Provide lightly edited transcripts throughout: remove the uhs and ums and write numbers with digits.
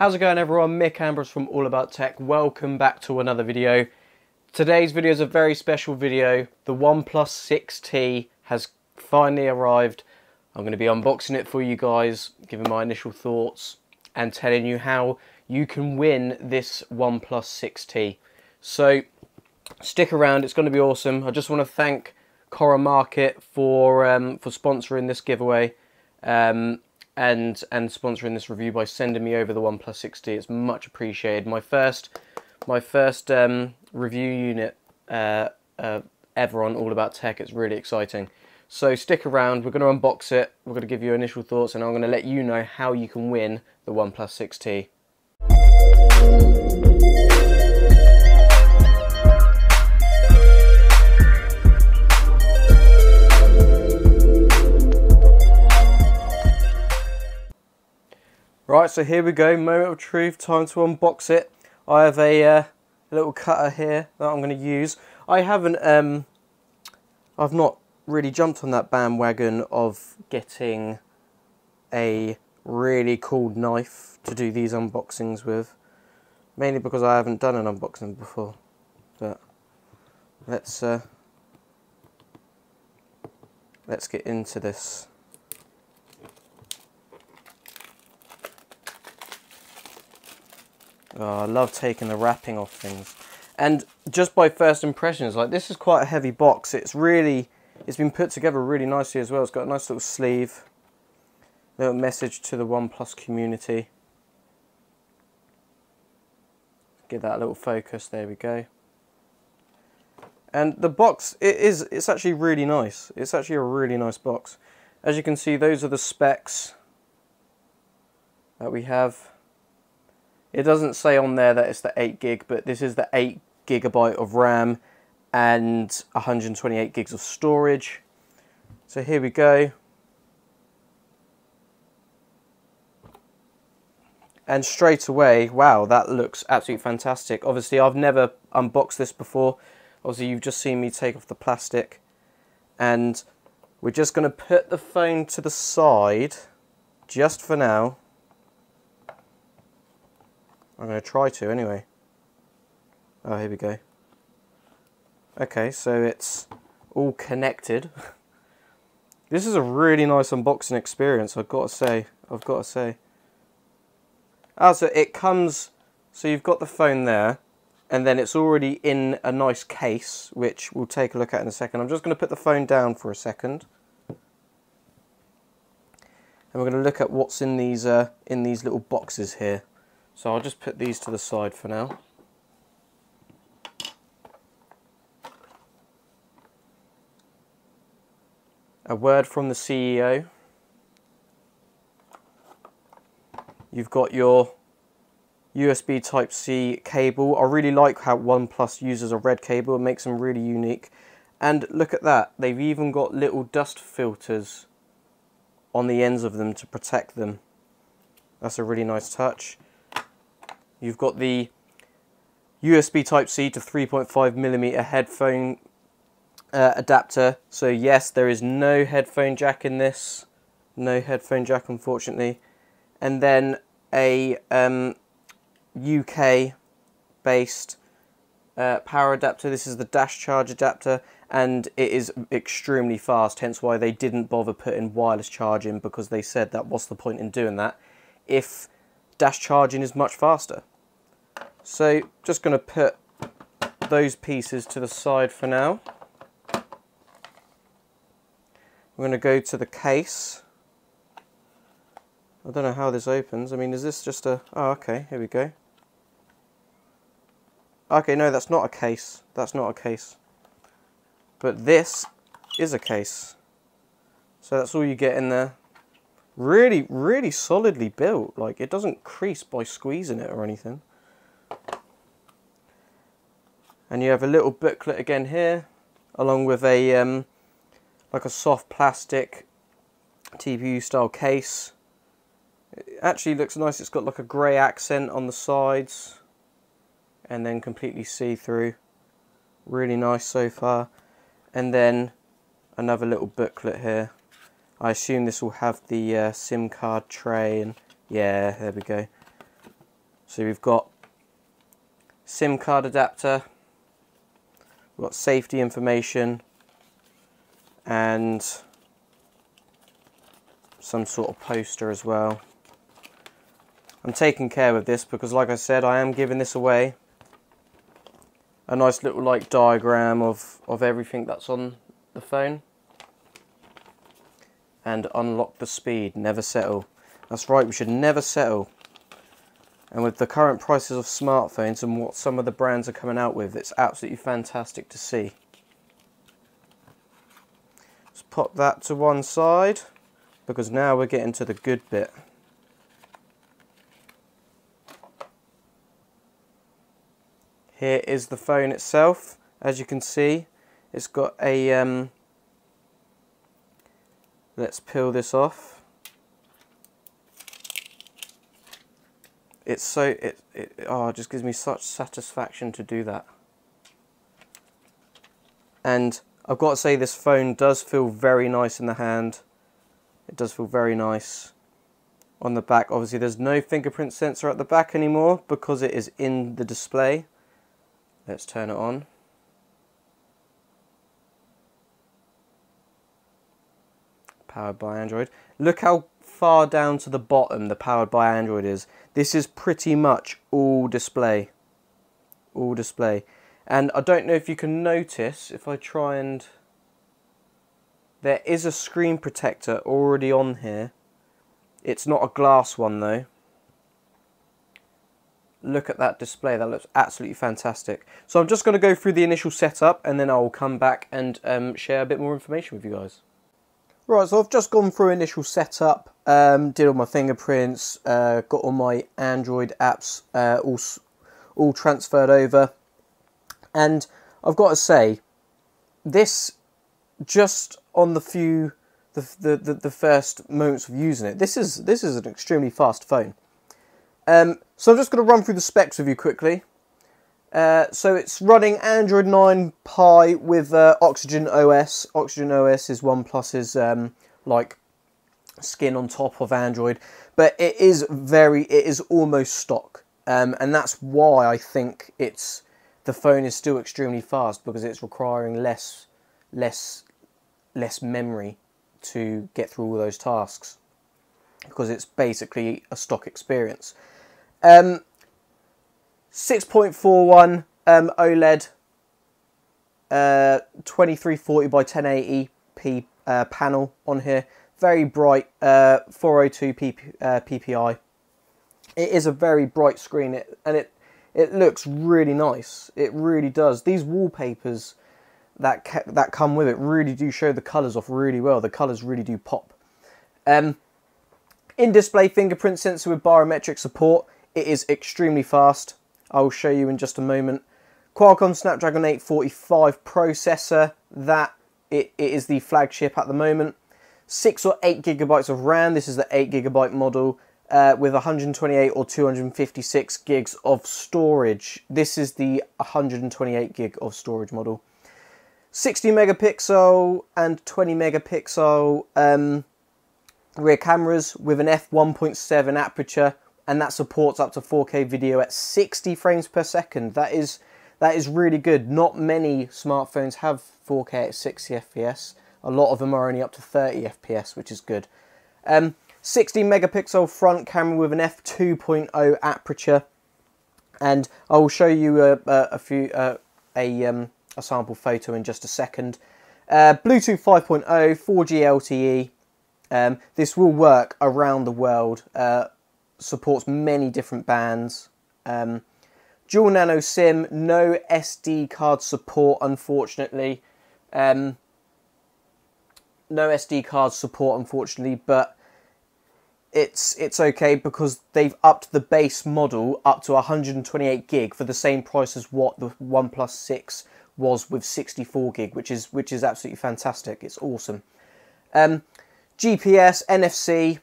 How's it going everyone? Mick Ambrose from All About Tech. Welcome back to another video. Today's video is a very special video. The OnePlus 6T has finally arrived. I'm going to be unboxing it for you guys, giving my initial thoughts and telling you how you can win this OnePlus 6T. So stick around, it's going to be awesome. I just want to thank Cora Market for sponsoring this giveaway. And sponsoring this review by sending me over the OnePlus 6T. It's much appreciated. My first review unit ever on All About Tech. It's really exciting. So stick around. We're going to unbox it. We're going to give you initial thoughts, and I'm going to let you know how you can win the OnePlus 6T. Right, so here we go, moment of truth, time to unbox it. I have a little cutter here that I'm going to use. I've not really jumped on that bandwagon of getting a really cool knife to do these unboxings with. Mainly because I haven't done an unboxing before. But let's get into this. Oh, I love taking the wrapping off things. And just by first impressions, like, this is quite a heavy box. It's been put together really nicely as well. It's got a nice little sleeve. Little message to the OnePlus community. Give that a little focus, there we go. And the box, it's actually really nice. It's actually a really nice box. As you can see, those are the specs that we have. It doesn't say on there that it's the 8 gig, but this is the 8 gigabyte of RAM and 128 gigs of storage. So here we go. And straight away, wow, that looks absolutely fantastic. Obviously, I've never unboxed this before. Obviously, you've just seen me take off the plastic. And we're just going to put the phone to the side, just for now. I'm going to try to anyway. Oh, here we go. Okay, so it's all connected. This is a really nice unboxing experience, I've got to say. Oh, so it comes, so you've got the phone there, and then it's already in a nice case, which we'll take a look at in a second. I'm just going to put the phone down for a second. And we're going to look at what's in these little boxes here. So I'll just put these to the side for now. A word from the CEO. You've got your USB Type-C cable. I really like how OnePlus uses a red cable. It makes them really unique. And look at that. They've even got little dust filters on the ends of them to protect them. That's a really nice touch. You've got the USB Type-C to 3.5mm headphone adapter. So yes, there is no headphone jack in this. No headphone jack, unfortunately. And then a UK-based power adapter. This is the dash charge adapter, and it is extremely fast, hence why they didn't bother putting wireless charging, because they said that what's the point in doing that if dash charging is much faster. So just going to put those pieces to the side for now. We're going to go to the case. I don't know how this opens. I mean, is this just a... Oh, okay, here we go. Okay, no, that's not a case. That's not a case. But this is a case. So that's all you get in there. Really, really solidly built. Like, it doesn't crease by squeezing it or anything. And you have a little booklet again here, along with a like a soft plastic TPU style case. It actually looks nice. It's got like a grey accent on the sides, and then completely see-through. Really nice so far. And then another little booklet here. I assume this will have the SIM card tray, and yeah, there we go. So we've got SIM card adapter, we've got safety information, and some sort of poster as well. I'm taking care with this because, like I said, I am giving this away. A nice little like diagram of everything that's on the phone. And unlock the speed, never settle. That's right, we should never settle. And with the current prices of smartphones and what some of the brands are coming out with, it's absolutely fantastic to see. Let's pop that to one side, because now we're getting to the good bit. Here is the phone itself. As you can see, it's got a let's peel this off. It's so it just gives me such satisfaction to do that. And I've got to say, this phone does feel very nice in the hand. It does feel very nice. On the back, obviously there's no fingerprint sensor at the back anymore because it is in the display. Let's turn it on. Powered by Android. Look how far down to the bottom the powered by Android is. This is pretty much all display. All display. And I don't know if you can notice, if I try and... There is a screen protector already on here. It's not a glass one though. Look at that display, that looks absolutely fantastic. So I'm just going to go through the initial setup and then I'll come back and share a bit more information with you guys. Right, so I've just gone through initial setup, did all my fingerprints, got all my Android apps all transferred over. And I've got to say, this, just on the first moments of using it, this is an extremely fast phone. So I'm just going to run through the specs with you quickly. So it's running Android 9 Pie with Oxygen OS. Oxygen OS is OnePlus's like skin on top of Android, but it is almost stock, and that's why I think the phone is still extremely fast, because it's requiring less memory to get through all those tasks, because it's basically a stock experience. 6.41 OLED, 2340 by 1080p panel on here. Very bright, 402 ppi. It is a very bright screen, and it looks really nice. It really does. These wallpapers that come with it really do show the colours off really well. The colours really do pop. In-display fingerprint sensor with biometric support. It is extremely fast. I will show you in just a moment. Qualcomm Snapdragon 845 processor. That it is the flagship at the moment. 6 or 8 gigabytes of RAM. This is the 8 gigabyte model with 128 or 256 gigs of storage. This is the 128 gig of storage model. 60 megapixel and 20 megapixel rear cameras with an f1.7 aperture, and that supports up to 4K video at 60 frames per second. That is really good. Not many smartphones have 4K at 60 FPS. A lot of them are only up to 30 FPS, which is good. 60 megapixel front camera with an f2.0 aperture, and I will show you a sample photo in just a second. Bluetooth 5.0, 4G LTE. This will work around the world. Supports many different bands. Dual nano SIM, no SD card support, unfortunately. No SD card support, unfortunately, but it's okay, because they've upped the base model up to 128 gig for the same price as what the OnePlus 6 was with 64 gig, which is absolutely fantastic. It's awesome. GPS, NFC.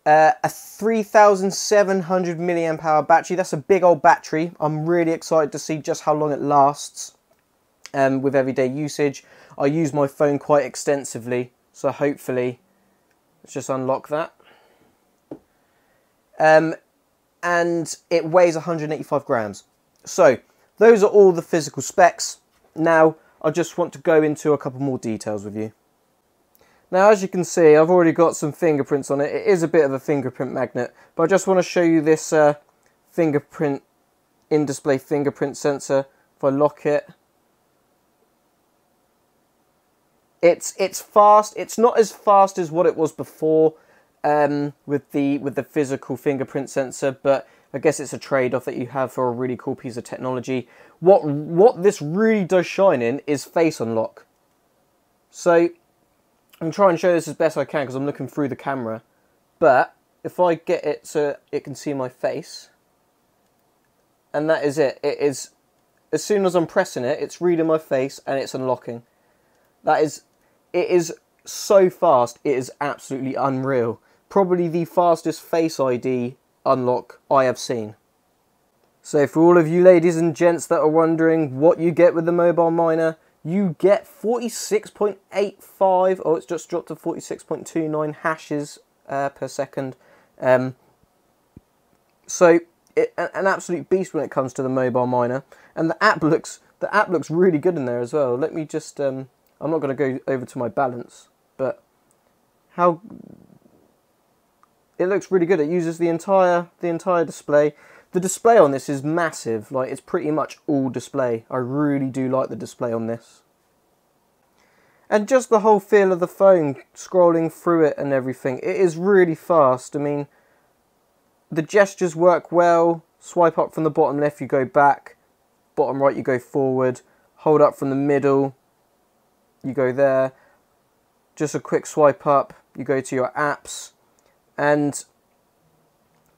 A 3,700 milliamp hour battery. That's a big old battery. I'm really excited to see just how long it lasts with everyday usage. I use my phone quite extensively, so hopefully, let's just unlock that. And and it weighs 185 grams. So those are all the physical specs. Now I just want to go into a couple more details with you. Now, as you can see, I've already got some fingerprints on it. It is a bit of a fingerprint magnet, but I just want to show you this fingerprint, in-display fingerprint sensor. If I lock it, it's fast. It's not as fast as what it was before with the physical fingerprint sensor, but I guess it's a trade-off that you have for a really cool piece of technology. What this really does shine in is face unlock. So I'm trying to show this as best I can because I'm looking through the camera. But if I get it so it can see my face, and that is it. It is, as soon as I'm pressing it, it's reading my face and it's unlocking. It is so fast. It is absolutely unreal. Probably the fastest Face ID unlock I have seen. So for all of you ladies and gents that are wondering what you get with the mobile miner, you get 46.85, oh, it's just dropped to 46.29 hashes per second. So an absolute beast when it comes to the mobile miner, and the app looks really good in there as well. Let me just I'm not going to go over to my balance, but how it looks really good. It uses the entire display. The display on this is massive. Like, it's pretty much all display. I really do like the display on this. And just the whole feel of the phone, scrolling through it and everything. It is really fast. I mean, the gestures work well. Swipe up from the bottom left, you go back. Bottom right, you go forward. Hold up from the middle, you go there. Just a quick swipe up, you go to your apps. And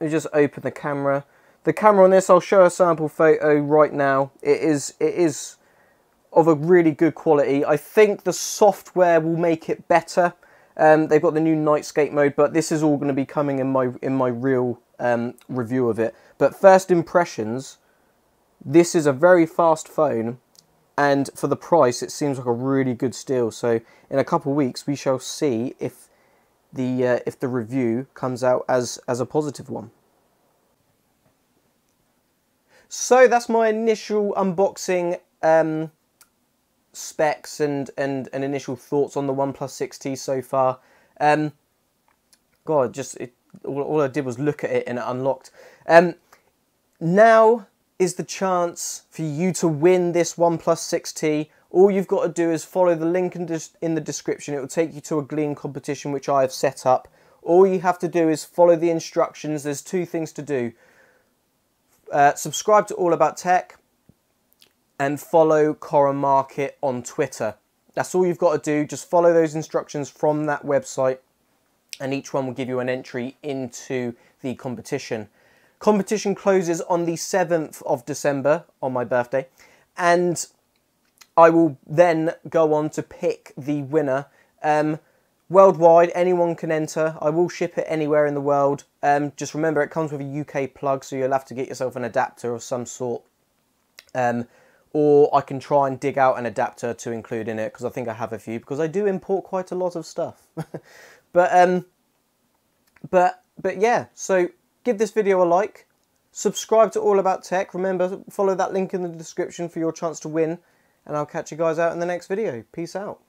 you just open the camera. The camera on this, I'll show a sample photo right now. It is of a really good quality. I think the software will make it better. They've got the new Nightscape mode, but this is all going to be coming in my real review of it. But first impressions, this is a very fast phone, and for the price, it seems like a really good steal. So in a couple of weeks, we shall see if the review comes out as a positive one. So that's my initial unboxing specs and initial thoughts on the OnePlus 6T so far. God, all I did was look at it and it unlocked. Now is the chance for you to win this OnePlus 6T. All you've got to do is follow the link in the description. It will take you to a Gleam competition which I have set up. All you have to do is follow the instructions. There's two things to do. Subscribe to All About Tech and follow Cora Market on Twitter. That's all you've got to do. Just follow those instructions from that website, and each one will give you an entry into the competition. Competition closes on the 7th of December, on my birthday, and I will then go on to pick the winner. Worldwide, anyone can enter. I will ship it anywhere in the world. Just remember, it comes with a UK plug, so you'll have to get yourself an adapter of some sort. Or I can try and dig out an adapter to include in it, because I think I have a few, because I do import quite a lot of stuff. But yeah, so give this video a like. Subscribe to All About Tech. Remember, follow that link in the description for your chance to win. And I'll catch you guys out in the next video. Peace out.